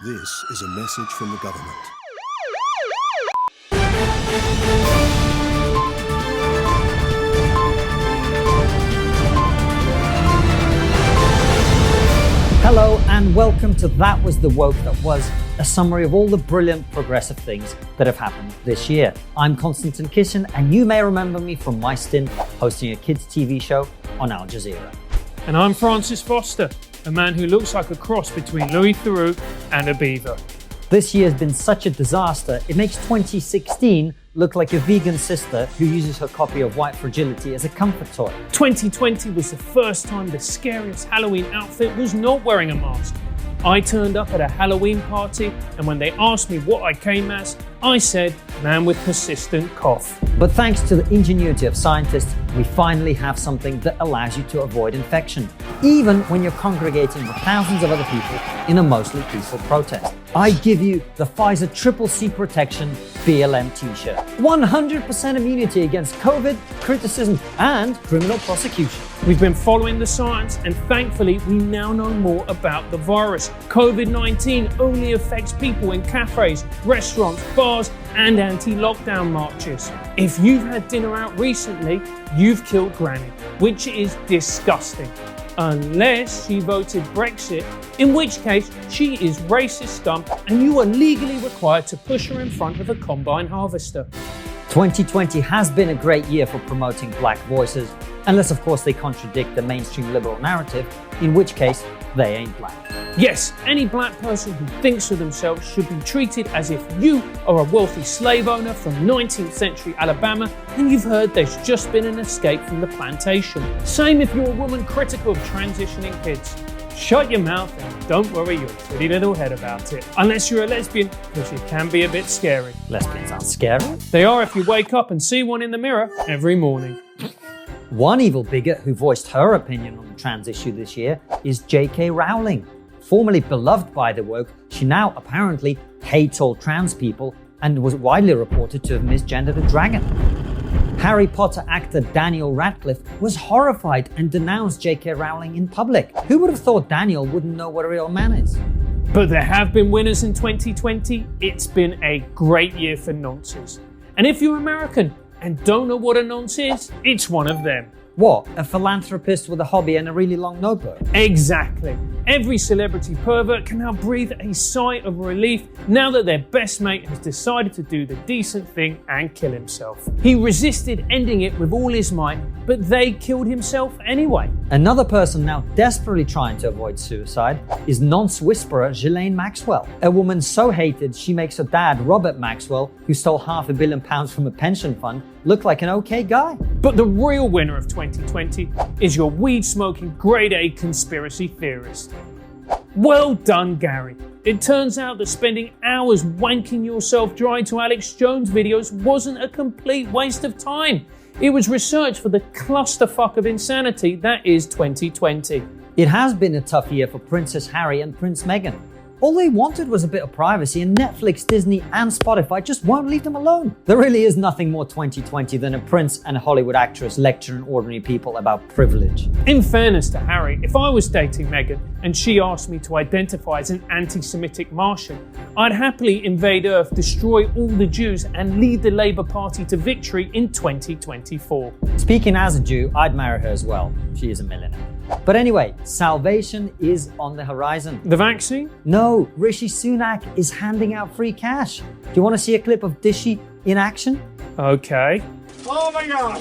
This is a message from the government. Hello and welcome to That Was the Woke That Was, a summary of all the brilliant progressive things that have happened this year. I'm Konstantin Kishin, and you may remember me from my stint hosting a kids' TV show on Al Jazeera. And I'm Francis Foster, a man who looks like a cross between Louis Theroux and a beaver. This year has been such a disaster, it makes 2016 look like a vegan sister who uses her copy of White Fragility as a comfort toy. 2020 was the first time the scariest Halloween outfit was not wearing a mask. I turned up at a Halloween party, and when they asked me what I came as, I said, man with persistent cough. But thanks to the ingenuity of scientists, we finally have something that allows you to avoid infection, even when you're congregating with thousands of other people in a mostly peaceful protest. I give you the Pfizer Triple C Protection BLM t-shirt. 100% immunity against COVID, criticism, and criminal prosecution. We've been following the science, and thankfully we now know more about the virus. COVID-19 only affects people in cafes, restaurants, bars, and anti-lockdown marches. If you've had dinner out recently, you've killed Granny, which is disgusting. Unless she voted Brexit, in which case she is racist stump and you are legally required to push her in front of a combine harvester. 2020 has been a great year for promoting black voices, unless of course they contradict the mainstream liberal narrative, in which case they ain't black. Yes, any black person who thinks of themselves should be treated as if you are a wealthy slave owner from 19th century Alabama and you've heard there's just been an escape from the plantation. Same if you're a woman critical of transitioning kids. Shut your mouth and don't worry your pretty little head about it. Unless you're a lesbian, because you can be a bit scary. Lesbians aren't scary. They are if you wake up and see one in the mirror every morning. One evil bigot who voiced her opinion on the trans issue this year is J.K. Rowling. Formerly beloved by the woke, she now apparently hates all trans people and was widely reported to have misgendered a dragon. Harry Potter actor Daniel Radcliffe was horrified and denounced J.K. Rowling in public. Who would have thought Daniel wouldn't know what a real man is? But there have been winners in 2020. It's been a great year for nonces. And if you're American and don't know what a nonce is, it's one of them. What? A philanthropist with a hobby and a really long notebook? Exactly. Every celebrity pervert can now breathe a sigh of relief now that their best mate has decided to do the decent thing and kill himself. He resisted ending it with all his might, but they killed himself anyway. Another person now desperately trying to avoid suicide is nonce whisperer Ghislaine Maxwell, a woman so hated she makes her dad, Robert Maxwell, who stole £500 million from a pension fund, look like an okay guy. But the real winner of 2020 is your weed-smoking grade A conspiracy theorist. Well done, Gary. It turns out that spending hours wanking yourself dry to Alex Jones videos wasn't a complete waste of time. It was research for the clusterfuck of insanity that is 2020. It has been a tough year for Princess Harry and Prince Meghan. All they wanted was a bit of privacy, and Netflix, Disney, and Spotify just won't leave them alone. There really is nothing more 2020 than a prince and a Hollywood actress lecturing ordinary people about privilege. In fairness to Harry, if I was dating Meghan and she asked me to identify as an anti-Semitic Martian, I'd happily invade Earth, destroy all the Jews, and lead the Labour Party to victory in 2024. Speaking as a Jew, I'd marry her as well. She is a millionaire. But anyway, salvation is on the horizon. The vaccine? No, Rishi Sunak is handing out free cash. Do you want to see a clip of Dishy in action? Okay. Oh my God!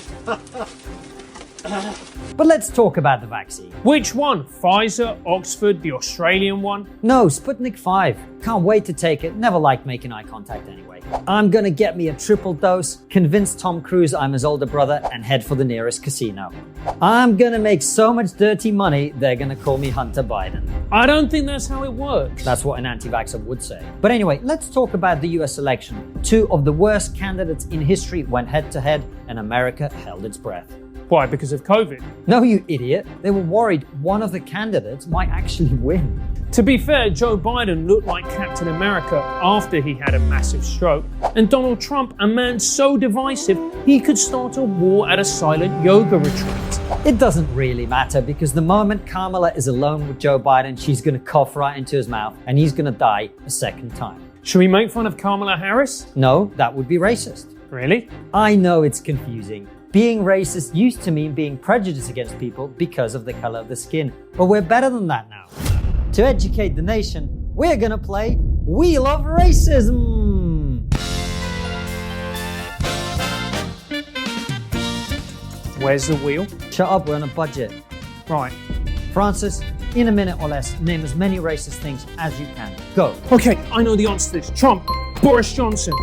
But let's talk about the vaccine. Which one? Pfizer, Oxford, the Australian one? No, Sputnik 5. Can't wait to take it. Never liked making eye contact anyway. I'm gonna get me a triple dose, convince Tom Cruise I'm his older brother, and head for the nearest casino. I'm gonna make so much dirty money, they're gonna call me Hunter Biden. I don't think that's how it works. That's what an anti-vaxxer would say. But anyway, let's talk about the US election. Two of the worst candidates in history went head to head, and America held its breath. Why? Because of COVID? No, you idiot. They were worried one of the candidates might actually win. To be fair, Joe Biden looked like Captain America after he had a massive stroke, and Donald Trump, a man so divisive he could start a war at a silent yoga retreat. It doesn't really matter because the moment Kamala is alone with Joe Biden, she's going to cough right into his mouth and he's going to die a second time. Should we make fun of Kamala Harris? No, that would be racist. Really? I know it's confusing. Being racist used to mean being prejudiced against people because of the color of the skin, but we're better than that now. To educate the nation, we're going to play Wheel of Racism. Where's the wheel? Shut up, we're on a budget. Right. Francis, in a minute or less, name as many racist things as you can. Go. Okay, I know the answer to this. Trump, Boris Johnson,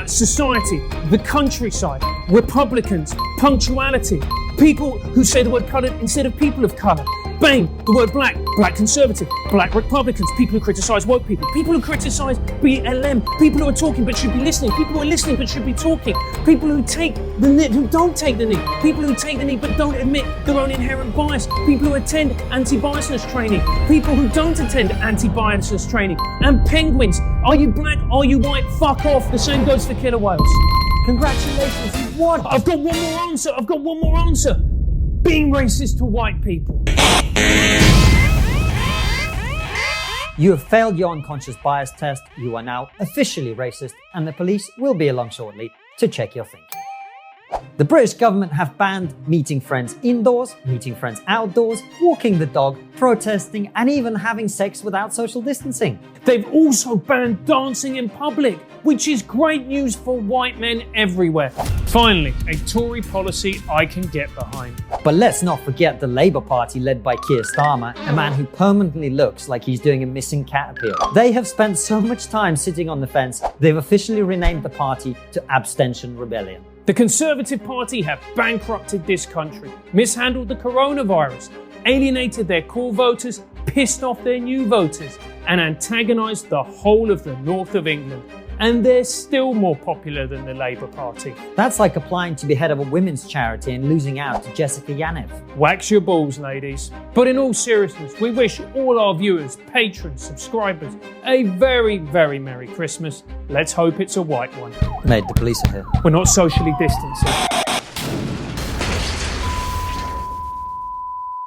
society, the countryside, Republicans, punctuality, people who say the word colored instead of people of color. Bang, the word black, black conservative, black Republicans, people who criticize woke people who criticize BLM, people who are talking but should be listening, people who are listening but should be talking, people who take the knee, who don't take the knee, people who take the knee but don't admit their own inherent bias, people who attend anti-biasness training, people who don't attend anti-biasness training, and penguins. Are you black? Are you white? Fuck off. The same goes for killer whales. Congratulations, you won. I've got one more answer. Being racist to white people. You have failed your unconscious bias test. You are now officially racist, and the police will be along shortly to check your thinking. The British government have banned meeting friends indoors, meeting friends outdoors, walking the dog, protesting, and even having sex without social distancing. They've also banned dancing in public, which is great news for white men everywhere. Finally, a Tory policy I can get behind. But let's not forget the Labour Party led by Keir Starmer, a man who permanently looks like he's doing a missing cat appeal. They have spent so much time sitting on the fence, they've officially renamed the party to Abstention Rebellion. The Conservative Party have bankrupted this country, mishandled the coronavirus, alienated their core voters, pissed off their new voters, and antagonised the whole of the north of England. And they're still more popular than the Labour Party. That's like applying to be head of a women's charity and losing out to Jessica Yaniv. Wax your balls, ladies. But in all seriousness, we wish all our viewers, patrons, subscribers a very, very Merry Christmas. Let's hope it's a white one. Mate, the police are here. We're not socially distancing.